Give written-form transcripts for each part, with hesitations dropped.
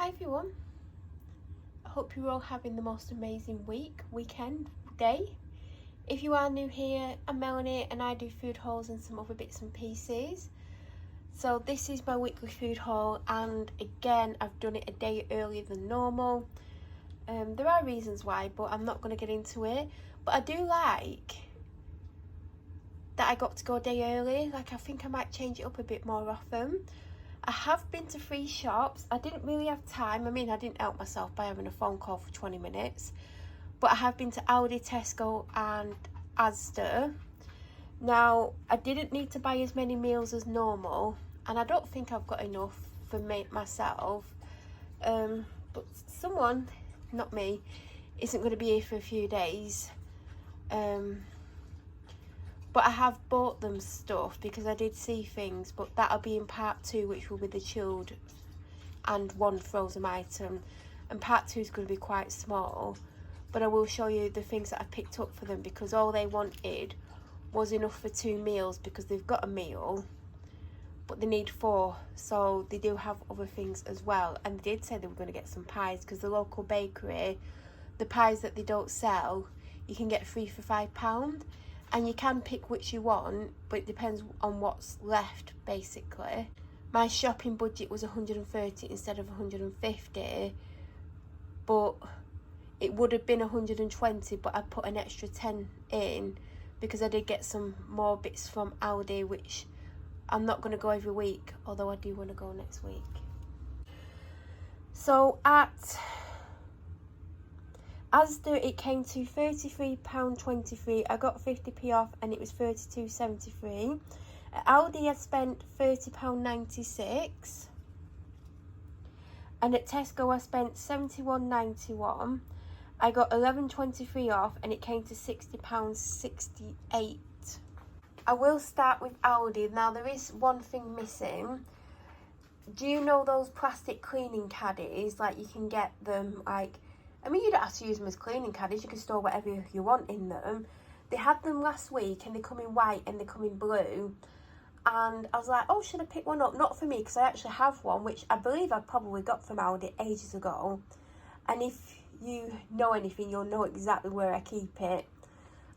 Hi everyone, I hope you're all having the most amazing weekend, day. If you are new here, I'm Melanie and I do food hauls and some other bits and pieces. So this is my weekly food haul, and again I've done it a day earlier than normal. There are reasons why, but I'm not going to get into it. But I do like that I got to go a day early. Like, I think I might change it up a bit more often. I have been to 3 shops. I didn't really have time. I mean, I didn't help myself by having a phone call for 20 minutes. But I have been to Aldi, Tesco and Asda. Now, I didn't need to buy as many meals as normal. And I don't think I've got enough for myself. But someone, not me, isn't going to be here for a few days. But I have bought them stuff because I did see things, but that'll be in part 2, which will be the chilled and one frozen item. And part 2 is going to be quite small, but I will show you the things that I picked up for them, because all they wanted was enough for 2 meals, because they've got a meal, but they need 4, so they do have other things as well. And they did say they were going to get some pies, because the local bakery, the pies that they don't sell, you can get 3 for £5. And you can pick which you want, but it depends on what's left, basically. My shopping budget was 130 instead of 150, but it would have been 120, but I put an extra 10 in because I did get some more bits from Aldi, which I'm not going to go every week, although I do want to go next week. So at Asda, it came to £33.23. I got 50p off and it was £32.73. At Aldi, I spent £30.96. And at Tesco, I spent £71.91. I got £11.23 off and it came to £60.68. I will start with Aldi. Now, there is one thing missing. Do you know those plastic cleaning caddies? Like, you can get them, like, I mean, you don't have to use them as cleaning caddies. You can store whatever you want in them. They had them last week and they come in white and they come in blue. And I was like, oh, should I pick one up? Not for me, because I actually have one, which I believe I probably got from Aldi ages ago. And if you know anything, you'll know exactly where I keep it.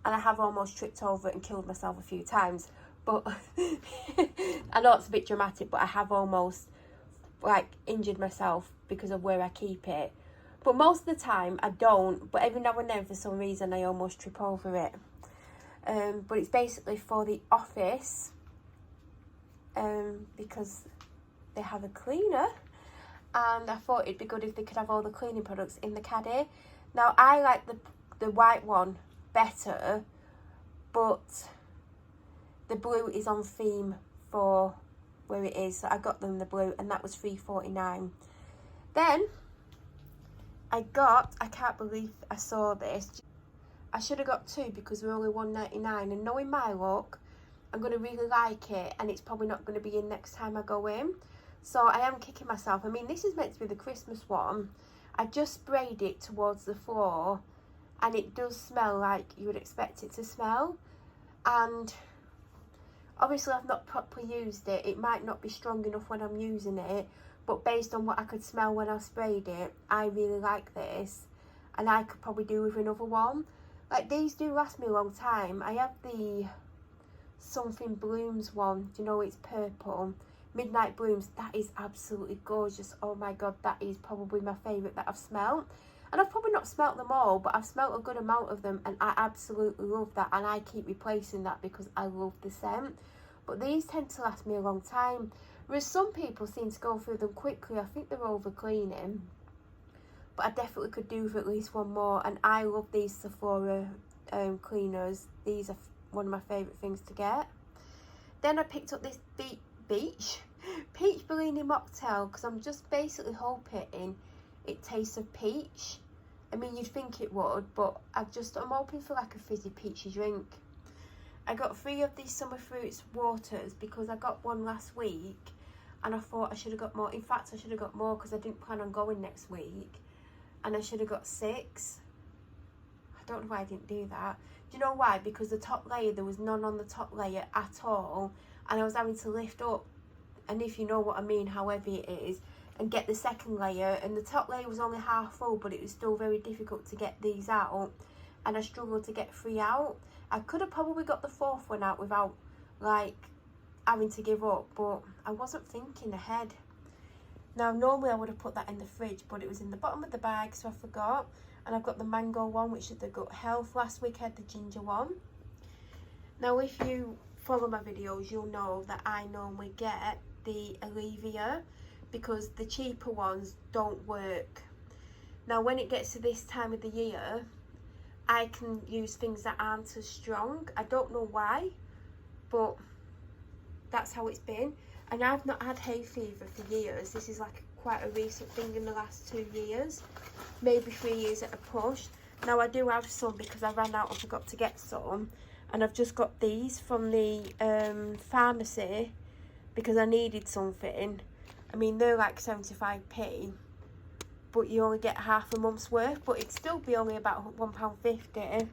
And I have almost tripped over it and killed myself a few times. But I know it's a bit dramatic, but I have almost, like, injured myself because of where I keep it. But most of the time I don't, but every now and then for some reason I almost trip over it. But it's basically for the office, because they have a cleaner, and I thought it'd be good if they could have all the cleaning products in the caddy. Now, I like the white one better, but the blue is on theme for where it is, so I got them the blue, and that was £3.49. Then I can't believe I saw this. I should have got 2 because they're only £1.99, and knowing my luck, I'm going to really like it, and it's probably not going to be in next time I go in. So I am kicking myself. I mean, this is meant to be the Christmas one. I just sprayed it towards the floor, and it does smell like you would expect it to smell. And obviously I've not properly used it. It might not be strong enough when I'm using it. But based on what I could smell when I sprayed it, I really like this. And I could probably do with another one. Like, these do last me a long time. I have the Something Blooms one. Do you know, it's purple. Midnight Blooms. That is absolutely gorgeous. Oh my God, that is probably my favourite that I've smelt. And I've probably not smelt them all, but I've smelt a good amount of them. And I absolutely love that. And I keep replacing that because I love the scent. But these tend to last me a long time. Whereas some people seem to go through them quickly. I think they're over cleaning. But I definitely could do with at least one more. And I love these Sephora cleaners. These are one of my favourite things to get. Then I picked up this peach Bellini mocktail, because I'm just basically hoping it tastes of peach. I mean, you'd think it would, but I'm hoping for like a fizzy peachy drink. I got 3 of these summer fruits waters because I got one last week. And I thought I should have got more. In fact, I should have got more because I didn't plan on going next week. And I should have got 6. I don't know why I didn't do that. Do you know why? Because the top layer, there was none on the top layer at all. And I was having to lift up. And if you know what I mean, how heavy it is. and get the second layer, and the top layer was only half full, but it was still very difficult to get these out, and I struggled to get 3 out. I could have probably got the 4th one out without like having to give up, but I wasn't thinking ahead. Now normally I would have put that in the fridge, but it was in the bottom of the bag, so I forgot. And I've got the mango one, which is the gut health. Last week I had the ginger one. Now if you follow my videos, you'll know that I normally get the Allevia because the cheaper ones don't work. Now when it gets to this time of the year, I can use things that aren't as strong. I don't know why, but that's how it's been. And I've not had hay fever for years. This is like quite a recent thing in the last 2 years, maybe 3 years at a push. Now I do have some because I ran out and forgot to get some, and I've just got these from the pharmacy because I needed something. I mean, they're like 75p, but you only get half a month's worth, but it'd still be only about £1.50.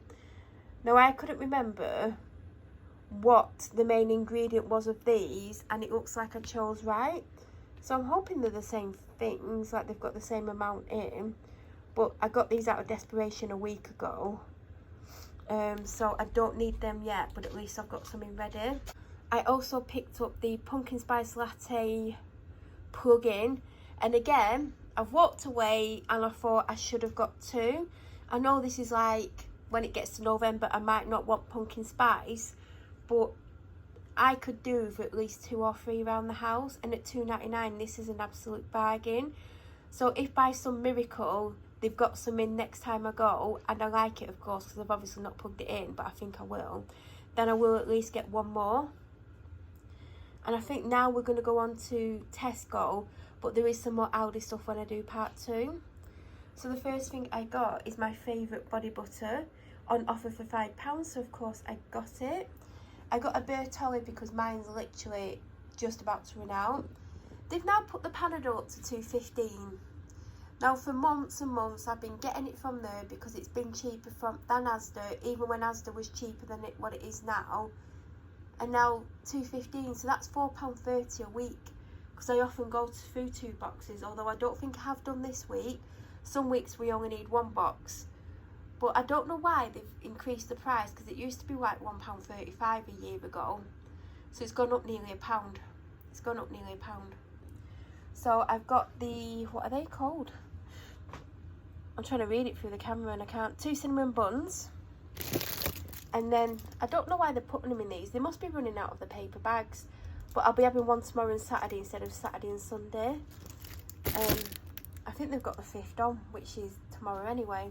Now I couldn't remember what the main ingredient was of these, and it looks like I chose right, so I'm hoping they're the same things, like they've got the same amount in. But I got these out of desperation a week ago, so I don't need them yet, but at least I've got something ready. I also picked up the pumpkin spice latte plug-in, and again I've walked away and I thought I should have got 2. I know this is like when it gets to November I might not want pumpkin spice, but I could do for at least 2 or 3 around the house, and at £2.99 this is an absolute bargain. So if by some miracle they've got some in next time I go, and I like it of course because I've obviously not plugged it in, but I think I will, then I will at least get 1 more. And I think now we're going to go on to Tesco, but there is some more Aldi stuff when I do part 2. So the first thing I got is my favourite body butter on offer for £5, so of course I got it. I got a Bertolli because mine's literally just about to run out. They've now put the Panadol up to £2.15. Now for months and months I've been getting it from there because it's been cheaper than Asda, even when Asda was cheaper than what it is now. And now £2.15, so that's £4.30 a week, because I often go through 2 boxes, although I don't think I have done this week. Some weeks we only need 1 box. But I don't know why they've increased the price, because it used to be like £1.35 a year ago. So it's gone up nearly £1. It's gone up nearly £1. So I've got the, what are they called? I'm trying to read it through the camera and I can't. 2 cinnamon buns. And then, I don't know why they're putting them in these. They must be running out of the paper bags. But I'll be having one tomorrow and Saturday instead of Saturday and Sunday. I think they've got the 5th on, which is tomorrow anyway.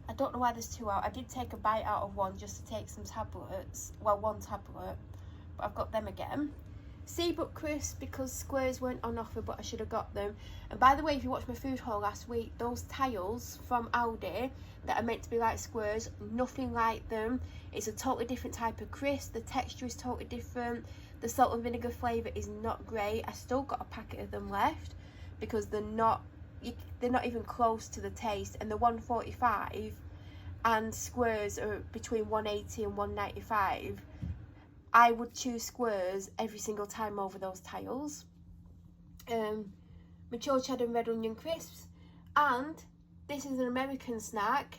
I don't know why there's 2 out. I did take a bite out of one just to take some tablets. Well, 1 tablet. But I've got them again. Seabrook crisps because squares weren't on offer, but I should have got them. And by the way, if you watched my food haul last week, those tiles from Aldi that are meant to be like squares, nothing like them. It's a totally different type of crisp. The texture is totally different. The salt and vinegar flavour is not great. I still got a packet of them left because they're not even close to the taste, and they're £1.45 and squares are between £1.80 and £1.95. I would choose squares every single time over those tiles. Mature cheddar and red onion crisps, and this is an American snack.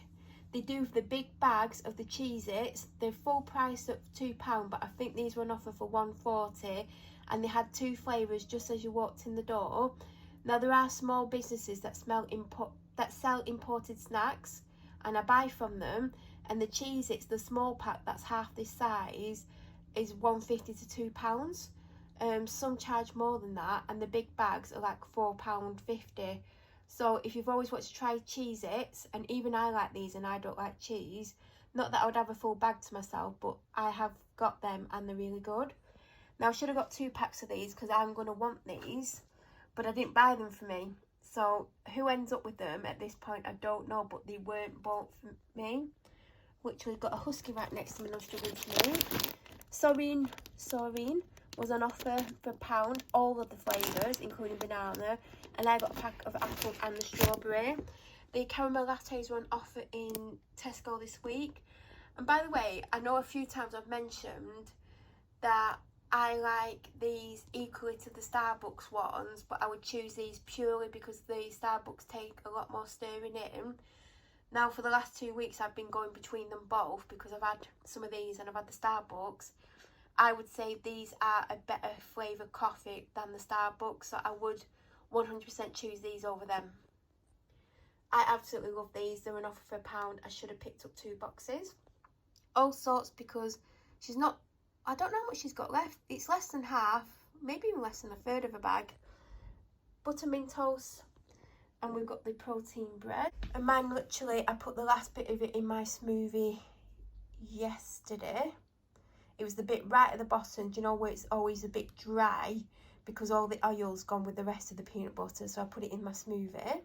They do the big bags of the Cheez-Its. They're full price at £2, but I think these were on offer for £1.40, and they had 2 flavours just as you walked in the door. Now there are small businesses that sell imported snacks, and I buy from them. And the Cheez-Its, the small pack that's half this size, is £1.50 to £2. Some charge more than that, and the big bags are like £4.50. So if you've always wanted to try Cheez-Its, and even I like these and I don't like cheese, not that I would have a full bag to myself, but I have got them and they're really good. Now I should have got 2 packs of these because I'm going to want these, but I didn't buy them for me. So who ends up with them at this point, I don't know, but they weren't bought for me. Literally got a husky right next to me and I'm struggling to move. Soreen was on offer for £1, all of the flavours, including banana, and I got a pack of apple and the strawberry. The caramel lattes were on offer in Tesco this week. And by the way, I know a few times I've mentioned that I like these equally to the Starbucks ones, but I would choose these purely because the Starbucks take a lot more stirring in. Now for the last 2 weeks I've been going between them both because I've had some of these and I've had the Starbucks. I would say these are a better flavoured coffee than the Starbucks, so I would 100% choose these over them. I absolutely love these. They're an offer for £1. I should have picked up 2 boxes. All sorts, because she's not, I don't know how much she's got left. It's less than half, maybe even less than a third of a bag. Buttermint toast, and we've got the protein bread. And mine, literally, I put the last bit of it in my smoothie yesterday. It was the bit right at the bottom, do you know, where it's always a bit dry because all the oil's gone with the rest of the peanut butter. So I put it in my smoothie.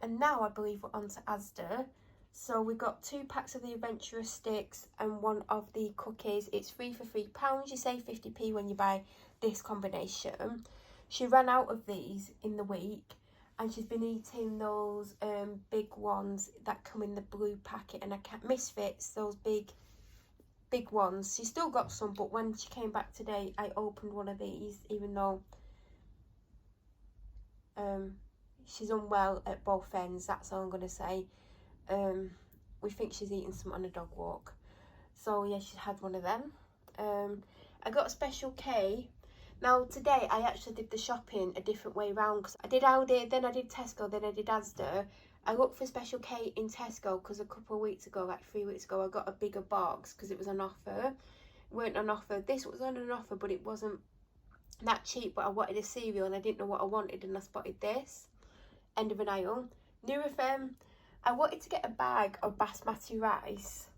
And now I believe we're on to Asda. So we've got 2 packs of the Adventurous sticks and 1 of the cookies. It's 3 for £3. You save 50p when you buy this combination. She ran out of these in the week, and she's been eating those big ones that come in the blue packet, and I can't Misfits, those big ones. She still got some, but when she came back today, I opened one of these, even though she's unwell at both ends. That's all I'm going to say. We think she's eating some on a dog walk. So yeah, she had one of them. I got a Special K. Now today I actually did the shopping a different way round, because I did Aldi, then I did Tesco, then I did Asda. I looked for Special K in Tesco because a couple of weeks ago, like 3 weeks ago, I got a bigger box because it was on offer. It weren't on offer. This was on an offer, but it wasn't that cheap. But I wanted a cereal and I didn't know what I wanted, and I spotted this. End of an aisle. Nurofen. I wanted to get a bag of basmati rice,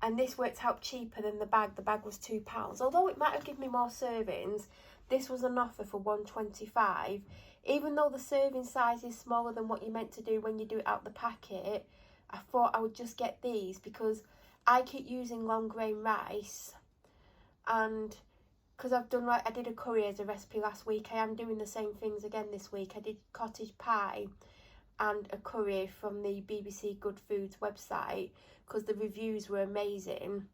and this worked out cheaper than the bag. The bag was £2. Although it might have given me more servings, this was an offer for £1.25. Even though the serving size is smaller than what you're meant to do when you do it out the packet, I thought I would just get these because I keep using long grain rice, and because I did a curry as a recipe last week, I am doing the same things again this week. I did cottage pie and a curry from the BBC Good Foods website because the reviews were amazing.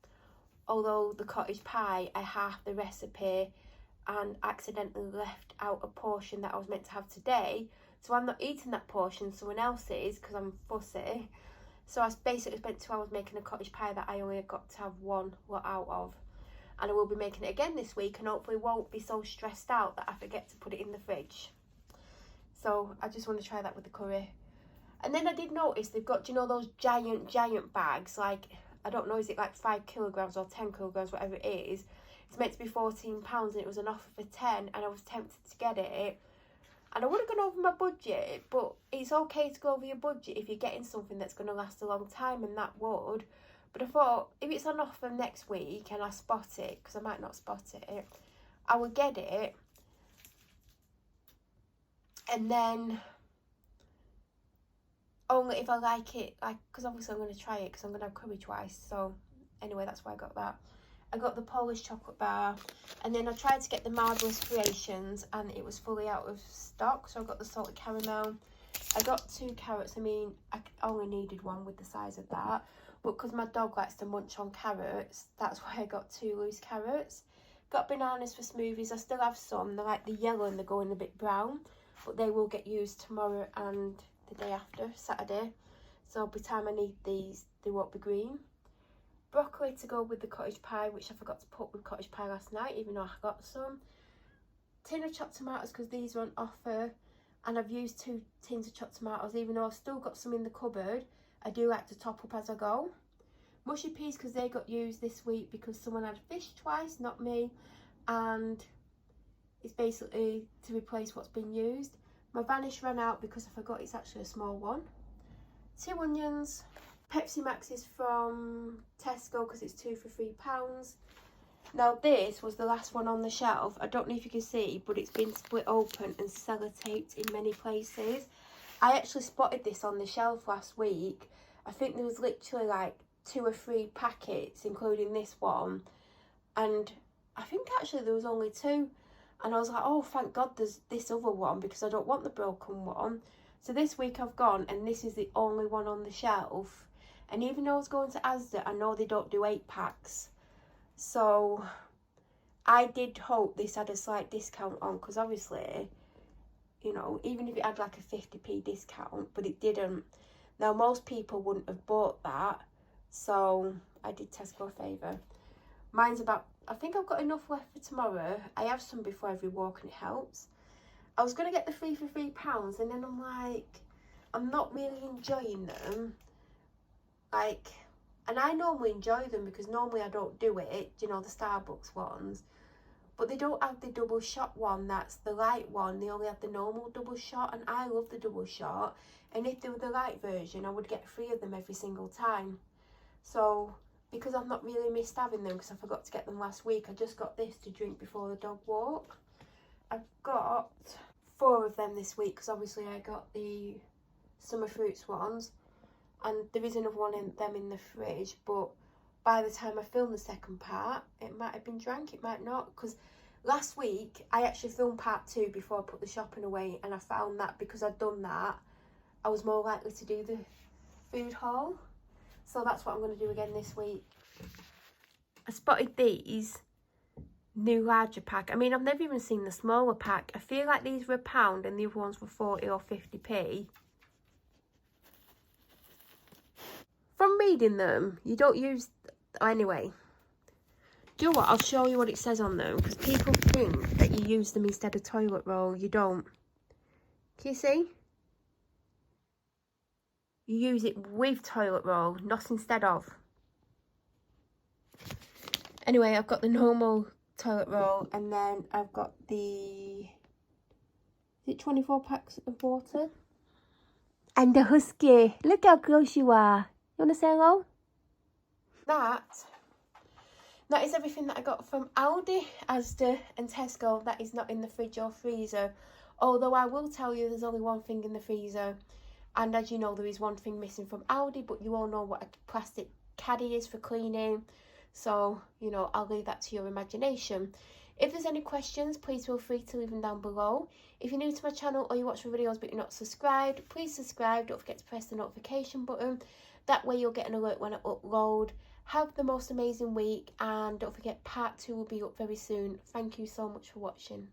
Although the cottage pie, I halved the recipe and accidentally left out a portion that I was meant to have today. So I'm not eating that portion, someone else is, because I'm fussy. So I basically spent 2 hours making a cottage pie that I only got to have 1 lot out of. And I will be making it again this week, and hopefully won't be so stressed out that I forget to put it in the fridge. So I just want to try that with the curry. And then I did notice they've got, you know, those giant bags, like, I don't know, is it like 5 kilograms or 10 kilograms, whatever it is. It's meant to be £14 and it was an offer for 10, and I was tempted to get it. And I would have gone over my budget, but it's okay to go over your budget if you're getting something that's going to last a long time, and that would. But I thought, if it's on offer next week and I spot it, because I might not spot it, I would get it. And then only if I like it, like, because obviously I'm going to try it because I'm going to have curry twice. So anyway, that's why I got that. I got the Polish chocolate bar, and then I tried to get the Marvellous Creations and it was fully out of stock, so I got the salted caramel. I got 2 carrots. I mean, I only needed 1 with the size of that, but because my dog likes to munch on carrots, that's why I got 2 loose carrots. Got bananas for smoothies. I still have some. They're like the yellow and they're going a bit brown, but they will get used tomorrow and the day after, Saturday. So by the time I need these, they won't be green. Broccoli to go with the cottage pie, which I forgot to put with cottage pie last night, even though I got some. Tin of chopped tomatoes, because these were on offer, and I've used 2 tins of chopped tomatoes, even though I've still got some in the cupboard. I do like to top up as I go. Mushy peas, because they got used this week because someone had fish twice, not me, and it's basically to replace what's been used. My Vanish ran out because I forgot it's actually a small one. 2 onions. Pepsi Max is from Tesco because it's 2 for £3. Now this was the last one on the shelf. I don't know if you can see, but it's been split open and sellotaped in many places. I actually spotted this on the shelf last week. I think there was literally like 2 or 3 packets, including this one. And I think actually there was only 2. And I was like, oh, thank God there's this other one because I don't want the broken one. So this week I've gone and this is the only one on the shelf. And even though I was going to Asda, I know they don't do 8 packs. So I did hope this had a slight discount on, because obviously, you know, even if it had like a 50p discount, but it didn't. Now, most people wouldn't have bought that, so I did Tesco a favour. Mine's about, I think I've got enough left for tomorrow. I have some before every walk and it helps. I was going to get the 3 for £3, and then I'm like, I'm not really enjoying them. Like, and I normally enjoy them because normally I don't do it, you know, the Starbucks ones. But they don't have the double shot one, that's the light one. They only have the normal double shot, and I love the double shot. And if they were the light version, I would get 3 of them every single time. So, because I've not really missed having them because I forgot to get them last week, I just got this to drink before the dog walk. I've got 4 of them this week because obviously I got the summer fruits ones. And there is another one in them in the fridge, but by the time I film the second part, it might have been drank, it might not, because last week I actually filmed part 2 before I put the shopping away, and I found that because I'd done that, I was more likely to do the food haul. So that's what I'm going to do again this week. I spotted these new larger pack. I mean, I've never even seen the smaller pack. I feel like these were £1 and the other ones were 40 or 50p. From reading them, you don't use... Anyway, do you know what? I'll show you what it says on them, because people think that you use them instead of toilet roll. You don't. Can you see? You use it with toilet roll, not instead of. Anyway, I've got the normal toilet roll, and then I've got the... Is it 24 packs of water? And the husky. Look how close you are. You want to say hello? That is everything that I got from Aldi, Asda and Tesco that is not in the fridge or freezer. Although I will tell you there's only one thing in the freezer. And as you know, there is one thing missing from Aldi, but you all know what a plastic caddy is for cleaning. So, you know, I'll leave that to your imagination. If there's any questions, please feel free to leave them down below. If you're new to my channel or you watch my videos but you're not subscribed, please subscribe. Don't forget to press the notification button. That way you'll get an alert when I upload. Have the most amazing week, and don't forget part 2 will be up very soon. Thank you so much for watching.